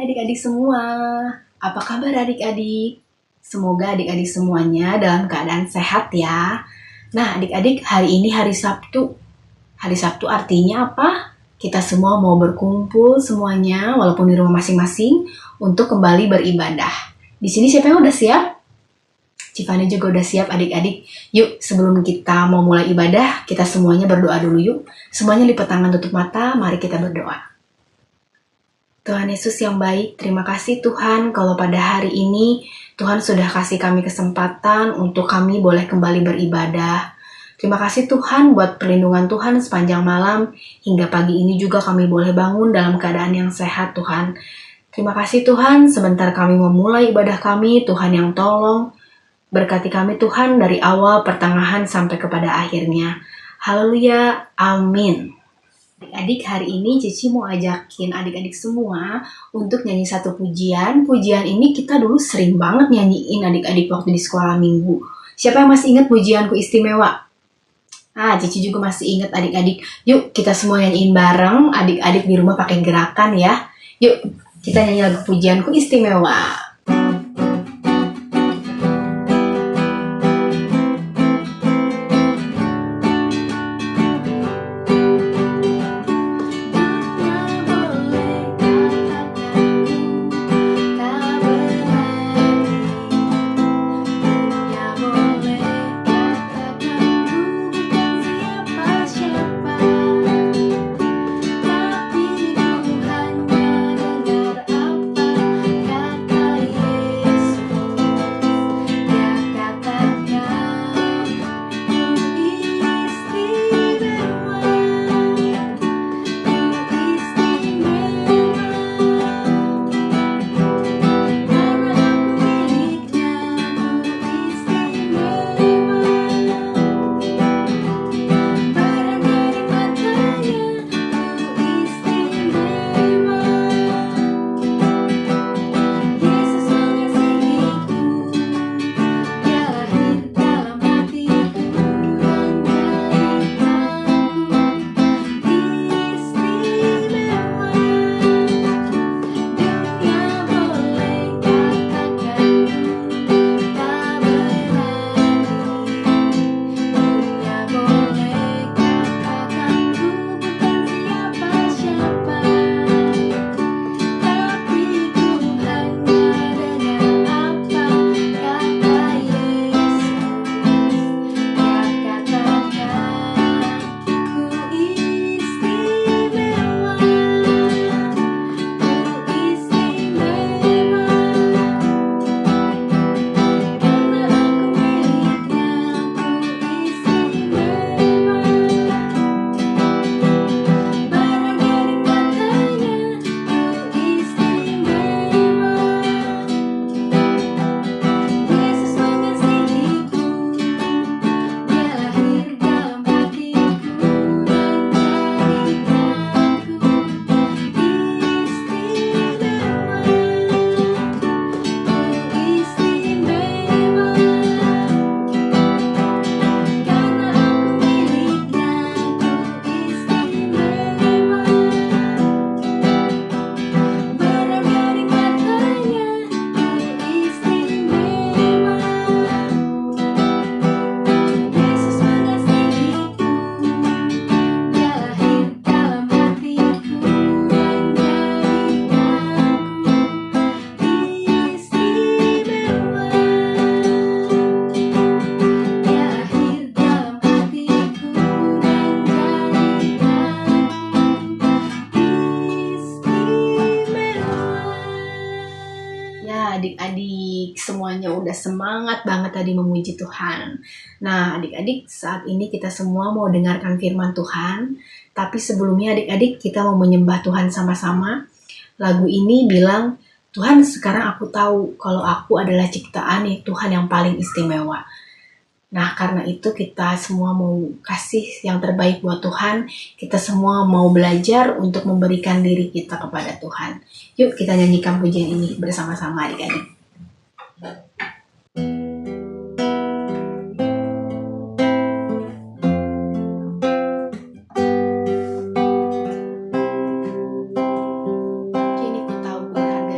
adik-adik semua, apa kabar adik-adik? Semoga adik-adik semuanya dalam keadaan sehat ya. Nah adik-adik, hari ini hari Sabtu. Hari Sabtu artinya apa? Kita semua mau berkumpul semuanya walaupun di rumah masing-masing untuk kembali beribadah. Di sini siapa yang udah siap? Cifani juga udah siap adik-adik. Yuk sebelum kita mau mulai ibadah, kita semuanya berdoa dulu yuk. Semuanya lipat tangan, tutup mata, mari kita berdoa. Tuhan Yesus yang baik, terima kasih Tuhan kalau pada hari ini Tuhan sudah kasih kami kesempatan untuk kami boleh kembali beribadah. Terima kasih Tuhan buat perlindungan Tuhan sepanjang malam hingga pagi ini juga kami boleh bangun dalam keadaan yang sehat Tuhan. Terima kasih Tuhan, sebentar kami memulai ibadah kami, Tuhan yang tolong berkati kami Tuhan dari awal, pertengahan sampai kepada akhirnya. Haleluya, amin. Adik-adik, hari ini Cici mau ajakin adik-adik semua untuk nyanyi satu pujian. Pujian ini kita dulu sering banget nyanyiin adik-adik waktu di sekolah minggu. Siapa yang masih ingat pujianku istimewa? Cici juga masih ingat adik-adik. Yuk kita semua nyanyiin bareng, adik-adik di rumah pakai gerakan ya. Yuk kita nyanyi lagu pujianku istimewa. Adik-adik semuanya udah semangat banget tadi memuji Tuhan. Nah adik-adik, saat ini kita semua mau dengarkan firman Tuhan. Tapi sebelumnya adik-adik kita mau menyembah Tuhan sama-sama. Lagu ini bilang, Tuhan sekarang aku tahu kalau aku adalah ciptaan Tuhan yang paling istimewa. Nah karena itu kita semua mau kasih yang terbaik buat Tuhan. Kita semua mau belajar untuk memberikan diri kita kepada Tuhan. Yuk kita nyanyikan pujian ini bersama-sama adik-adik. Kini ku tahu berharga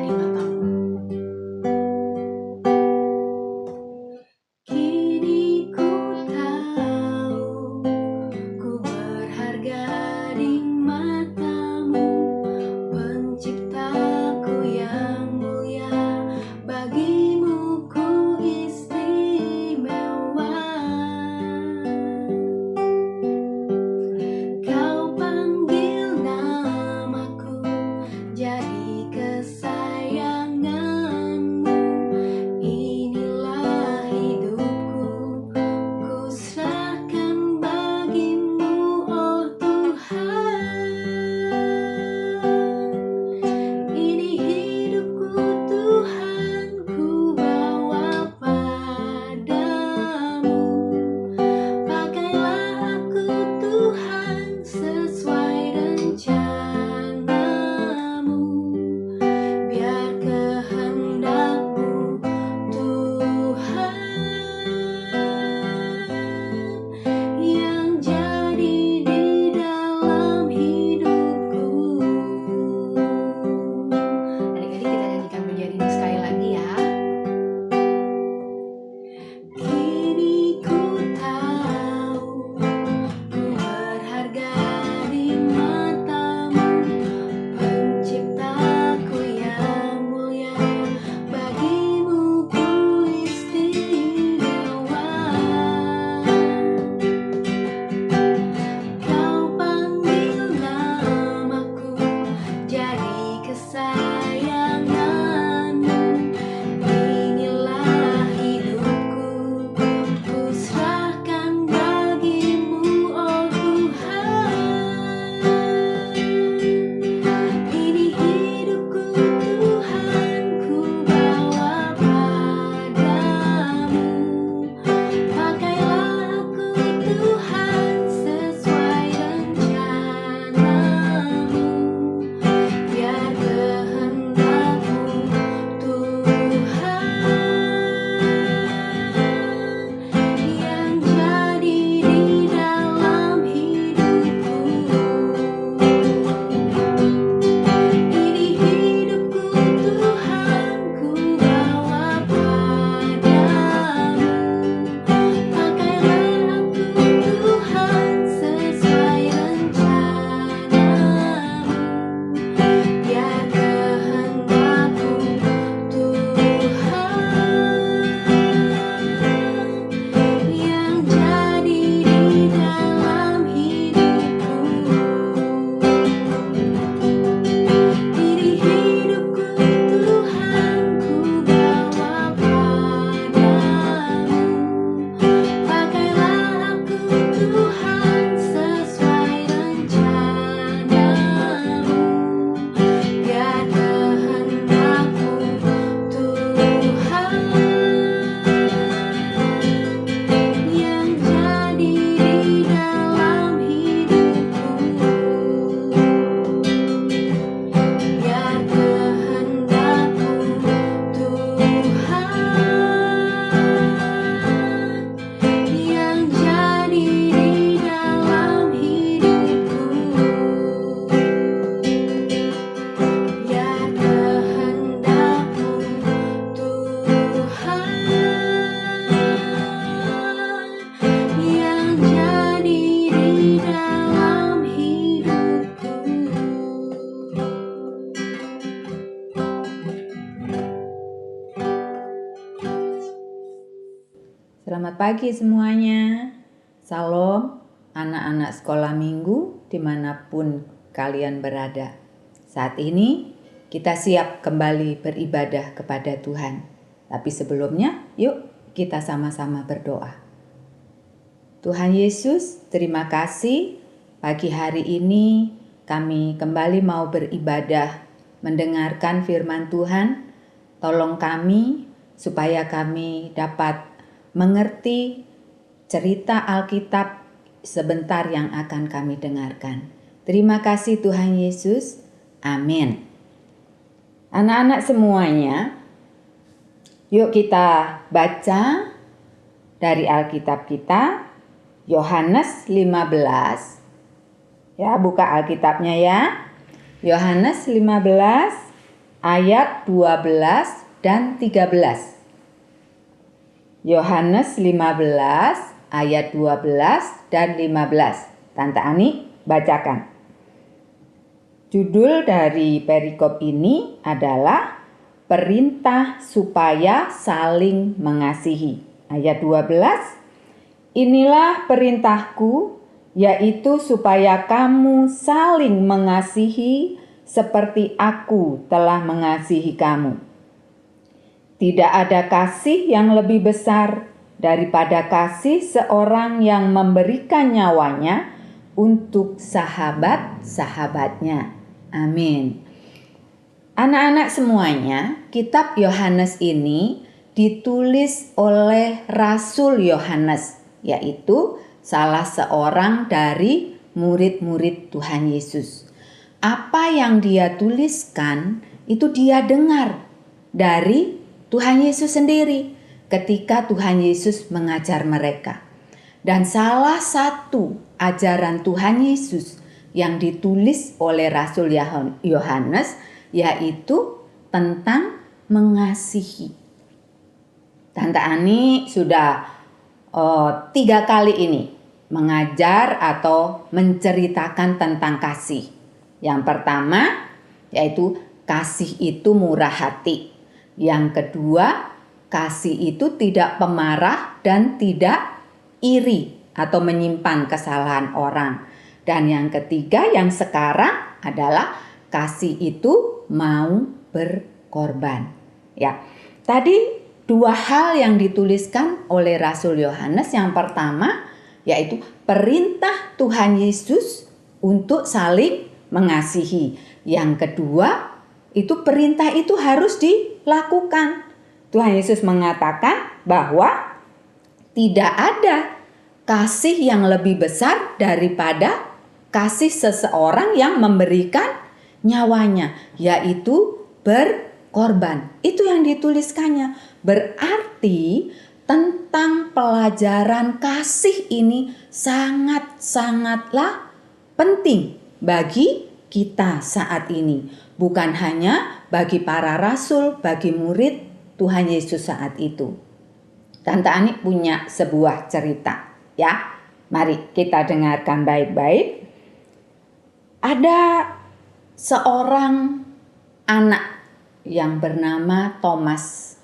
Selamat pagi semuanya. Salam anak-anak sekolah minggu dimanapun kalian berada. Saat ini kita siap kembali beribadah kepada Tuhan. Tapi sebelumnya yuk kita sama-sama berdoa. Tuhan Yesus, terima kasih pagi hari ini kami kembali mau beribadah, mendengarkan firman Tuhan. Tolong kami supaya kami dapat mengerti cerita Alkitab sebentar yang akan kami dengarkan. Terima kasih Tuhan Yesus. Amin. Anak-anak semuanya, yuk kita baca dari Alkitab kita, Yohanes 15. Ya, buka Alkitabnya ya. Yohanes 15 ayat 12 dan 13. Yohanes 15 ayat 12 dan 15. Tante Ani bacakan. Judul dari perikop ini adalah perintah supaya saling mengasihi. Ayat 12. Inilah perintahku, yaitu supaya kamu saling mengasihi seperti aku telah mengasihi kamu. Tidak ada kasih yang lebih besar daripada kasih seorang yang memberikan nyawanya untuk sahabat-sahabatnya. Amin. Anak-anak semuanya, kitab Yohanes ini ditulis oleh Rasul Yohanes, yaitu salah seorang dari murid-murid Tuhan Yesus. Apa yang dia tuliskan itu dia dengar dari Tuhan Yesus sendiri ketika Tuhan Yesus mengajar mereka. Dan salah satu ajaran Tuhan Yesus yang ditulis oleh Rasul Yohanes yaitu tentang mengasihi. Tante Ani sudah 3 kali ini mengajar atau menceritakan tentang kasih. Yang pertama yaitu kasih itu murah hati. Yang kedua, kasih itu tidak pemarah dan tidak iri atau menyimpan kesalahan orang. Dan yang ketiga, yang sekarang adalah kasih itu mau berkorban. Ya, tadi 2 hal yang dituliskan oleh Rasul Yohanes. Yang pertama, yaitu perintah Tuhan Yesus untuk saling mengasihi. Yang kedua, itu perintah itu harus dilakukan. Tuhan Yesus mengatakan bahwa tidak ada kasih yang lebih besar daripada kasih seseorang yang memberikan nyawanya, yaitu berkorban. Itu yang dituliskannya. Berarti tentang pelajaran kasih ini sangat-sangatlah penting bagi kita saat ini. Bukan hanya bagi para rasul, bagi murid Tuhan Yesus saat itu. Tante Ani punya sebuah cerita, ya. Mari kita dengarkan baik-baik. Ada seorang anak yang bernama Thomas.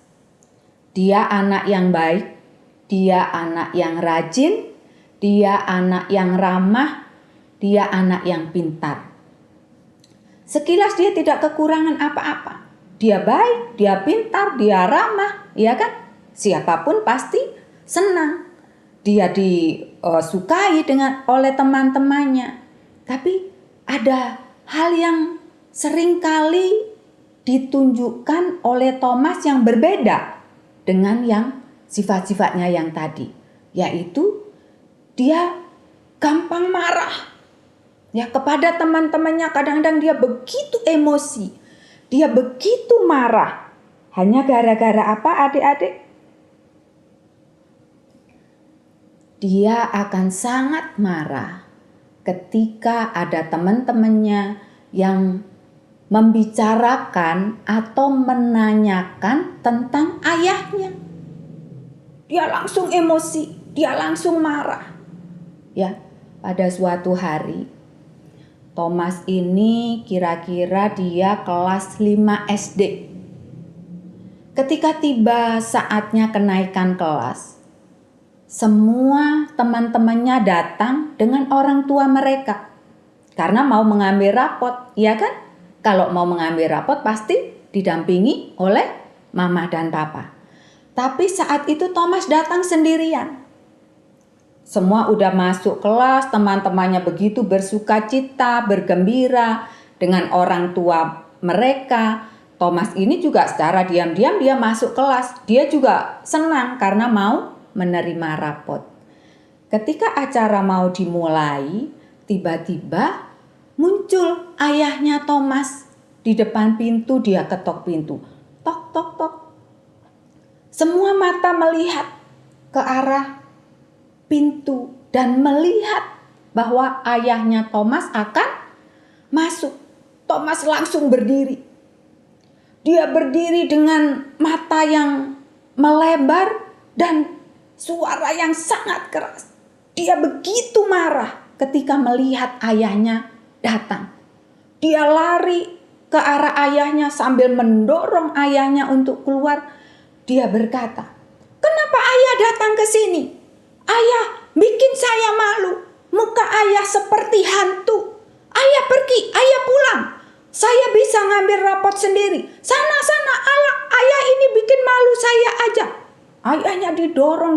Dia anak yang baik, dia anak yang rajin, dia anak yang ramah, dia anak yang pintar. Sekilas dia tidak kekurangan apa-apa. Dia baik, dia pintar, dia ramah, ya kan? Siapapun pasti senang. Dia disukai oleh teman-temannya. Tapi ada hal yang seringkali ditunjukkan oleh Thomas yang berbeda dengan yang sifat-sifatnya yang tadi. Yaitu dia gampang marah. Ya, kepada teman-temannya kadang-kadang dia begitu emosi. Dia begitu marah. Hanya gara-gara apa adik-adik? Dia akan sangat marah ketika ada teman-temannya yang membicarakan atau menanyakan tentang ayahnya. Dia langsung emosi, dia langsung marah. Ya, pada suatu hari Thomas ini kira-kira dia kelas 5 SD. Ketika tiba saatnya kenaikan kelas, semua teman-temannya datang dengan orang tua mereka karena mau mengambil rapot, ya kan? Kalau mau mengambil rapot pasti didampingi oleh mama dan papa. Tapi saat itu Thomas datang sendirian. Semua udah masuk kelas, teman-temannya begitu bersukacita, bergembira dengan orang tua mereka. Thomas ini juga secara diam-diam dia masuk kelas. Dia juga senang karena mau menerima rapot. Ketika acara mau dimulai, tiba-tiba muncul ayahnya Thomas di depan pintu. Dia ketok pintu. Tok, tok, tok. Semua mata melihat ke arah pintu dan melihat bahwa ayahnya Thomas akan masuk. Thomas langsung berdiri. Dia berdiri dengan mata yang melebar dan suara yang sangat keras. Dia begitu marah ketika melihat ayahnya datang. Dia lari ke arah ayahnya sambil mendorong ayahnya untuk keluar. Dia berkata, "Kenapa ayah datang ke sini? Ayah bikin saya malu. Muka ayah seperti hantu. Ayah pergi, ayah pulang. Saya bisa ngambil rapot sendiri. Sana, ayah ini bikin malu saya aja." Ayahnya didorong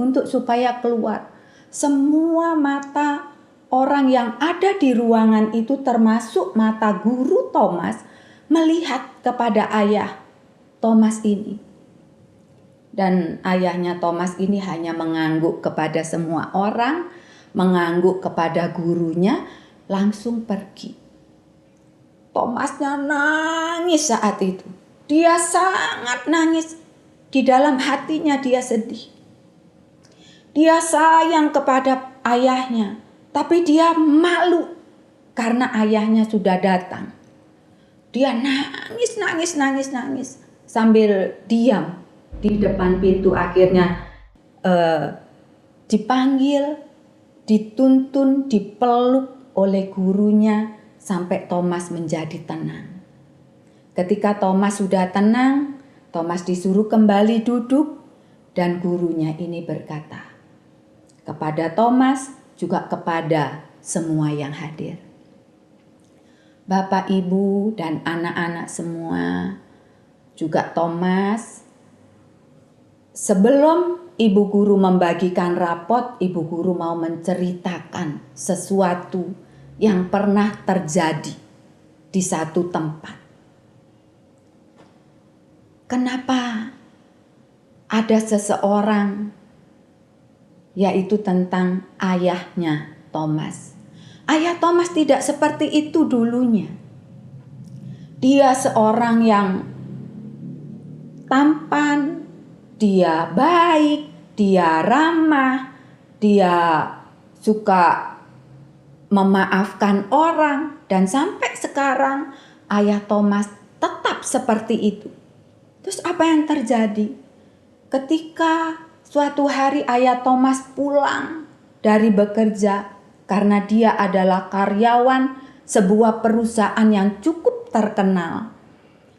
untuk supaya keluar. Semua mata orang yang ada di ruangan itu termasuk mata guru Thomas melihat kepada ayah Thomas ini. Dan ayahnya Thomas ini hanya mengangguk kepada semua orang, mengangguk kepada gurunya, langsung pergi. Thomasnya nangis saat itu. Dia sangat nangis. Di dalam hatinya dia sedih. Dia sayang kepada ayahnya, tapi dia malu karena ayahnya sudah datang. Dia nangis sambil diam di depan pintu. Akhirnya dipanggil, dituntun, dipeluk oleh gurunya sampai Thomas menjadi tenang. Ketika Thomas sudah tenang, Thomas disuruh kembali duduk dan gurunya ini berkata kepada Thomas, juga kepada semua yang hadir, Bapak, Ibu, dan anak-anak semua, juga Thomas, sebelum Ibu Guru membagikan rapot, Ibu Guru mau menceritakan sesuatu yang pernah terjadi di satu tempat. Kenapa ada seseorang, yaitu tentang ayahnya Thomas. Ayah Thomas tidak seperti itu dulunya. Dia seorang yang tampan, dia baik, dia ramah, dia suka memaafkan orang, dan sampai sekarang ayah Thomas tetap seperti itu. Terus apa yang terjadi? Ketika suatu hari ayah Thomas pulang dari bekerja karena dia adalah karyawan sebuah perusahaan yang cukup terkenal.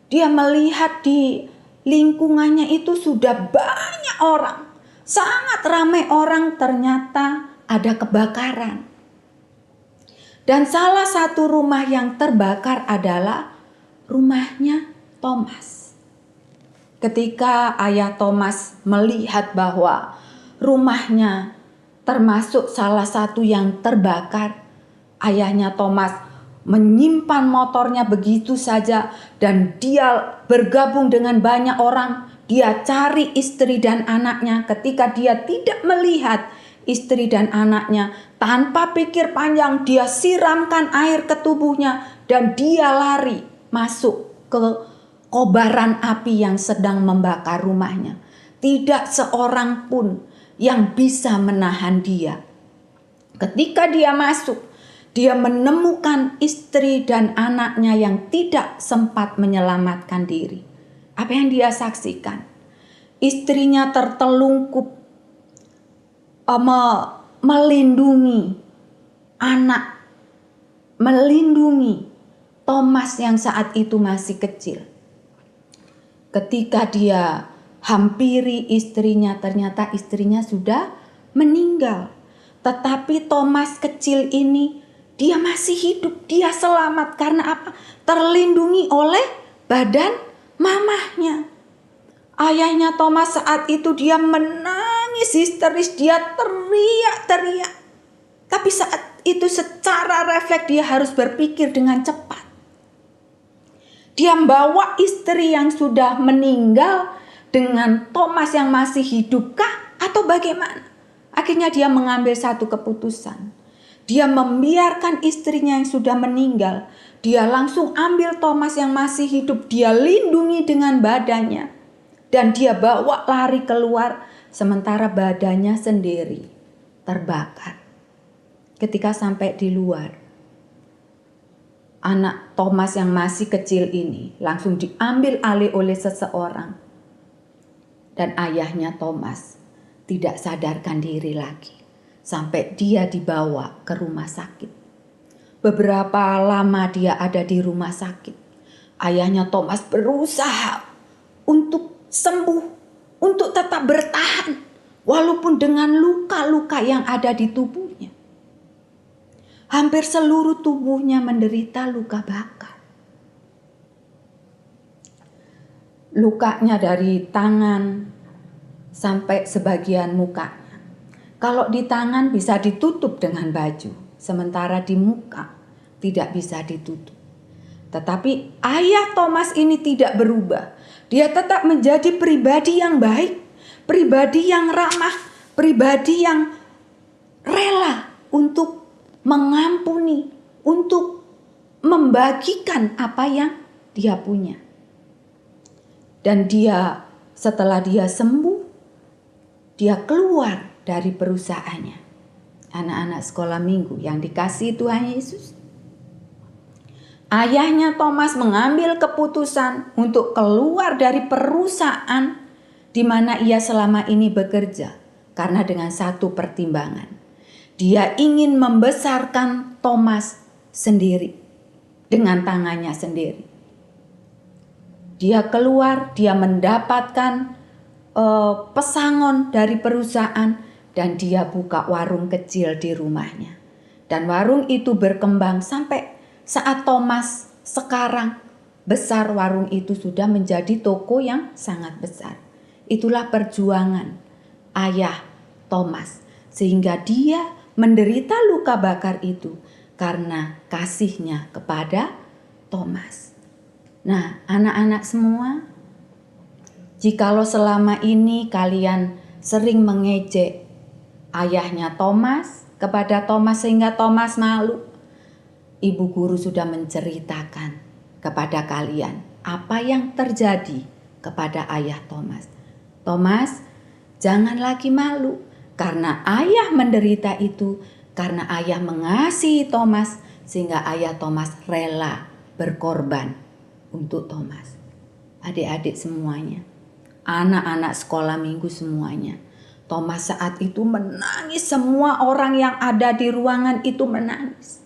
Dia melihat di lingkungannya itu sudah banyak orang, sangat ramai orang, ternyata ada kebakaran. Dan salah satu rumah yang terbakar adalah rumahnya Thomas. Ketika ayah Thomas melihat bahwa rumahnya termasuk salah satu yang terbakar, ayahnya Thomas menyimpan motornya begitu saja dan dia bergabung dengan banyak orang. Dia cari istri dan anaknya. Ketika dia tidak melihat istri dan anaknya, tanpa pikir panjang dia siramkan air ke tubuhnya dan dia lari masuk ke kobaran api yang sedang membakar rumahnya. Tidak seorang pun yang bisa menahan dia. Ketika dia masuk, dia menemukan istri dan anaknya yang tidak sempat menyelamatkan diri. Apa yang dia saksikan? Istrinya tertelungkup melindungi anak, melindungi Thomas yang saat itu masih kecil. Ketika dia hampiri istrinya, ternyata istrinya sudah meninggal. Tetapi Thomas kecil ini, dia masih hidup, dia selamat. Karena apa? Terlindungi oleh badan mamahnya. Ayahnya Thomas saat itu dia menangis histeris, dia teriak-teriak. Tapi saat itu secara refleks dia harus berpikir dengan cepat. Dia membawa istri yang sudah meninggal dengan Thomas yang masih hidupkah atau bagaimana? Akhirnya dia mengambil satu keputusan. Dia membiarkan istrinya yang sudah meninggal. Dia langsung ambil Thomas yang masih hidup. Dia lindungi dengan badannya. Dan dia bawa lari keluar sementara badannya sendiri terbakar. Ketika sampai di luar, anak Thomas yang masih kecil ini langsung diambil alih oleh seseorang. Dan ayahnya Thomas tidak sadarkan diri lagi sampai dia dibawa ke rumah sakit. Beberapa lama dia ada di rumah sakit. Ayahnya Thomas berusaha untuk sembuh, untuk tetap bertahan walaupun dengan luka-luka yang ada di tubuhnya. Hampir seluruh tubuhnya menderita luka bakar. Lukanya dari tangan sampai sebagian mukanya. Kalau di tangan bisa ditutup dengan baju, sementara di muka tidak bisa ditutup. Tetapi ayah Thomas ini tidak berubah. Dia tetap menjadi pribadi yang baik, pribadi yang ramah, pribadi yang rela untuk mengampuni, untuk membagikan apa yang dia punya. Dan dia setelah dia sembuh, dia keluar dari perusahaannya. Anak-anak sekolah minggu yang dikasihi Tuhan Yesus. Ayahnya Thomas mengambil keputusan untuk keluar dari perusahaan di mana ia selama ini bekerja. Karena dengan satu pertimbangan. Dia ingin membesarkan Thomas sendiri. Dengan tangannya sendiri. Dia keluar, dia mendapatkan pesangon dari perusahaan dan dia buka warung kecil di rumahnya. Dan warung itu berkembang sampai saat Thomas sekarang besar, warung itu sudah menjadi toko yang sangat besar. Itulah perjuangan ayah Thomas sehingga dia menderita luka bakar itu karena kasihnya kepada Thomas. Nah, anak-anak semua, jikalau selama ini kalian sering mengejek ayahnya Thomas kepada Thomas sehingga Thomas malu, ibu guru sudah menceritakan kepada kalian apa yang terjadi kepada ayah Thomas. Thomas, jangan lagi malu karena ayah menderita itu, karena ayah mengasihi Thomas sehingga ayah Thomas rela berkorban untuk Thomas. Adik-adik semuanya, anak-anak sekolah minggu semuanya. Thomas saat itu menangis, semua orang yang ada di ruangan itu menangis.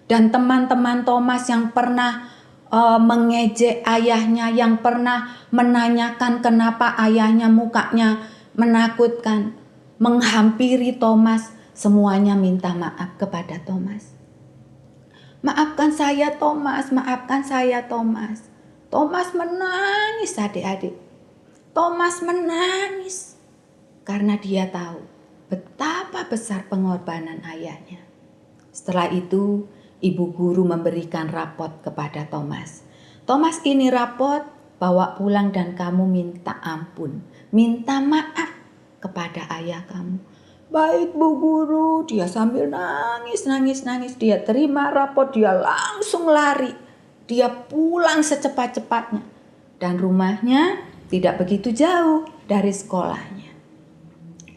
Dan teman-teman Thomas yang pernah mengejek ayahnya, yang pernah menanyakan kenapa ayahnya mukanya menakutkan, menghampiri Thomas, semuanya minta maaf kepada Thomas. Maafkan saya Thomas, maafkan saya Thomas. Thomas menangis adik-adik. Thomas menangis karena dia tahu betapa besar pengorbanan ayahnya. Setelah itu, ibu guru memberikan rapot kepada Thomas. Thomas, ini rapot, bawa pulang dan kamu minta ampun, minta maaf kepada ayah kamu. Baik Bu Guru, dia sambil nangis. Dia terima rapot, dia langsung lari. Dia pulang secepat-cepatnya. Dan rumahnya tidak begitu jauh dari sekolahnya.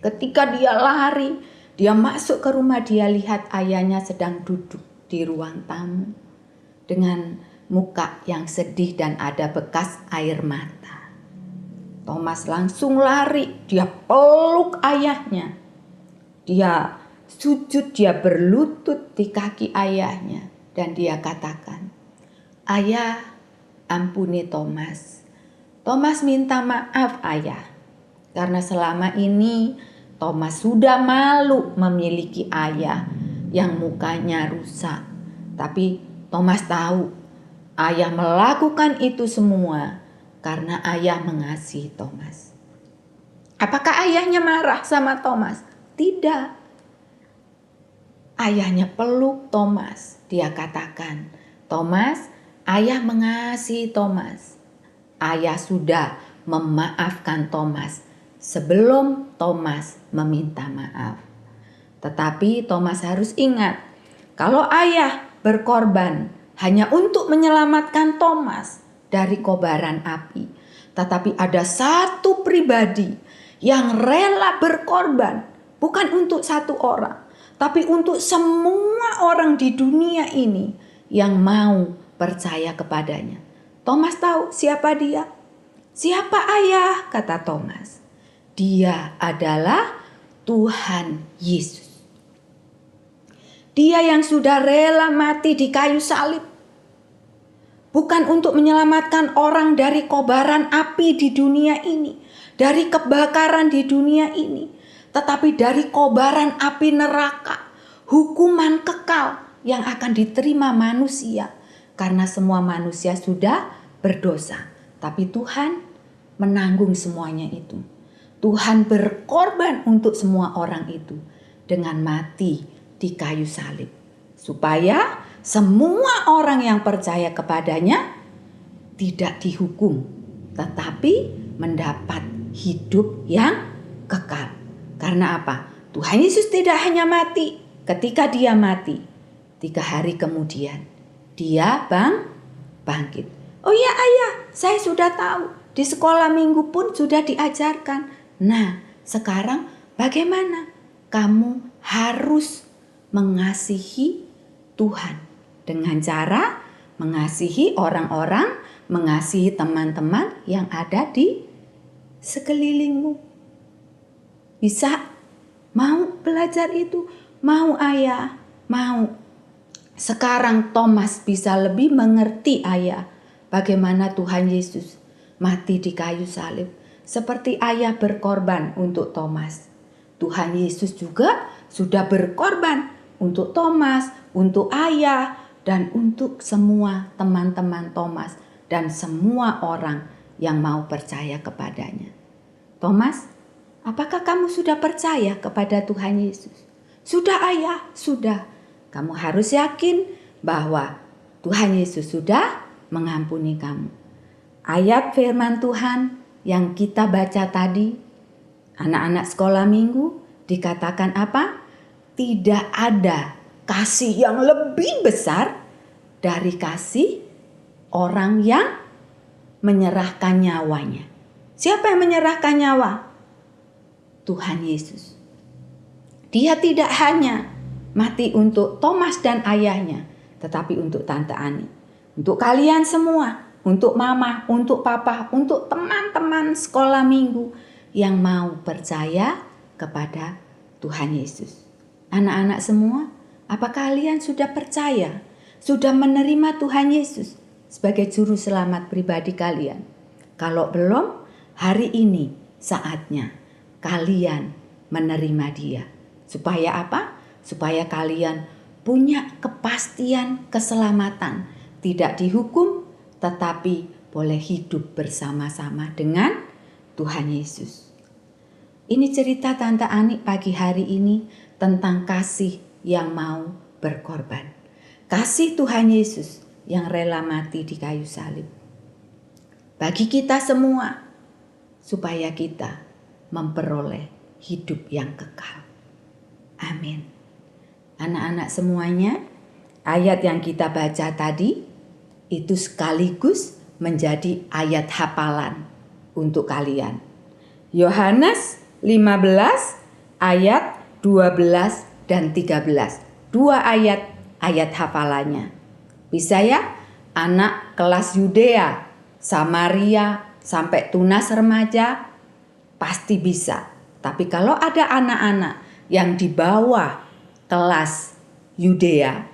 Ketika dia lari, dia masuk ke rumah, dia lihat ayahnya sedang duduk di ruang tamu. Dengan muka yang sedih dan ada bekas air mata. Thomas langsung lari, dia peluk ayahnya. Dia sujud, dia berlutut di kaki ayahnya. Dan dia katakan, "Ayah, ampuni Thomas. Thomas minta maaf ayah, karena selama ini Thomas sudah malu memiliki ayah yang mukanya rusak. Tapi Thomas tahu ayah melakukan itu semua karena ayah mengasihi Thomas. Apakah ayahnya marah sama Thomas? Tidak. Ayahnya peluk Thomas. Dia katakan, Thomas, ayah mengasihi Thomas. Ayah sudah memaafkan Thomas sebelum Thomas meminta maaf. Tetapi Thomas harus ingat, kalau ayah berkorban hanya untuk menyelamatkan Thomas dari kobaran api, tetapi ada satu pribadi yang rela berkorban bukan untuk satu orang, tapi untuk semua orang di dunia ini yang mau percaya kepadanya. Thomas tahu siapa dia? Siapa ayah? Kata Thomas. Dia adalah Tuhan Yesus. Dia yang sudah rela mati di kayu salib. Bukan untuk menyelamatkan orang dari kobaran api di dunia ini, dari kebakaran di dunia ini, tetapi dari kobaran api neraka, hukuman kekal yang akan diterima manusia. Karena semua manusia sudah berdosa. Tapi Tuhan menanggung semuanya itu. Tuhan berkorban untuk semua orang itu dengan mati di kayu salib. Supaya semua orang yang percaya kepadanya tidak dihukum. Tetapi mendapat hidup yang kekal. Karena apa? Tuhan Yesus tidak hanya mati. Ketika dia mati, 3 hari kemudian dia bangkit. Oh ya ayah, saya sudah tahu. Di sekolah minggu pun sudah diajarkan. Nah, sekarang bagaimana? Kamu harus mengasihi Tuhan dengan cara mengasihi orang-orang, mengasihi teman-teman yang ada di sekelilingmu. Bisa? Mau belajar itu? Mau ayah? Mau. Sekarang Thomas bisa lebih mengerti ayah bagaimana Tuhan Yesus mati di kayu salib. Seperti ayah berkorban untuk Thomas. Tuhan Yesus juga sudah berkorban untuk Thomas, untuk ayah, dan untuk semua teman-teman Thomas dan semua orang yang mau percaya kepadanya. Thomas, apakah kamu sudah percaya kepada Tuhan Yesus? Sudah ayah, sudah. Kamu harus yakin bahwa Tuhan Yesus sudah mengampuni kamu. Ayat firman Tuhan yang kita baca tadi, anak-anak sekolah minggu, dikatakan apa? Tidak ada kasih yang lebih besar dari kasih orang yang menyerahkan nyawanya. Siapa yang menyerahkan nyawa? Tuhan Yesus. Dia tidak hanya mati untuk Thomas dan ayahnya, tetapi untuk Tante Ani, untuk kalian semua, untuk mama, untuk papa, untuk teman-teman sekolah minggu yang mau percaya kepada Tuhan Yesus. Anak-anak semua, apa kalian sudah percaya, sudah menerima Tuhan Yesus sebagai juru selamat pribadi kalian? Kalau belum, hari ini saatnya kalian menerima Dia. Supaya apa? Supaya kalian punya kepastian keselamatan, tidak dihukum, tetapi boleh hidup bersama-sama dengan Tuhan Yesus. Ini cerita Tante Ani pagi hari ini tentang kasih yang mau berkorban. Kasih Tuhan Yesus yang rela mati di kayu salib. Bagi kita semua, supaya kita memperoleh hidup yang kekal. Amin. Anak-anak semuanya, ayat yang kita baca tadi itu sekaligus menjadi ayat hafalan untuk kalian. Yohanes 15 ayat 12 dan 13. 2 ayat hafalannya. Bisa ya? Anak kelas Yudea, Samaria, sampai tunas remaja pasti bisa. Tapi kalau ada anak-anak yang di bawah kelas Yudea,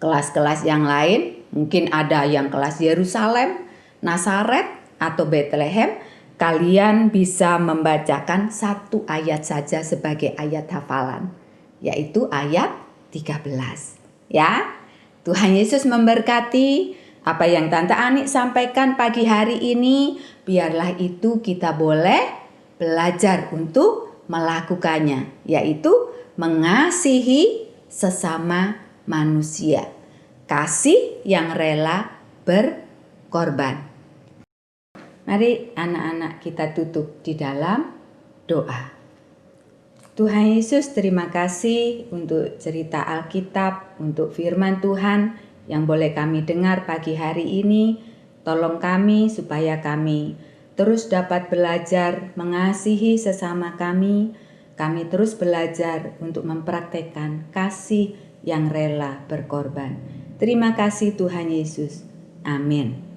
kelas-kelas yang lain, mungkin ada yang kelas Yerusalem, Nazaret, atau Bethlehem, kalian bisa membacakan satu ayat saja sebagai ayat hafalan, yaitu ayat 13. Ya, Tuhan Yesus memberkati apa yang Tante Ani sampaikan pagi hari ini. Biarlah itu kita boleh belajar untuk melakukannya, yaitu mengasihi sesama manusia. Kasih yang rela berkorban. Mari anak-anak kita tutup di dalam doa. Tuhan Yesus, terima kasih untuk cerita Alkitab, untuk firman Tuhan yang boleh kami dengar pagi hari ini. Tolong kami supaya kami terus dapat belajar mengasihi sesama kami. Kami terus belajar untuk mempraktekkan kasih yang rela berkorban. Terima kasih Tuhan Yesus. Amin.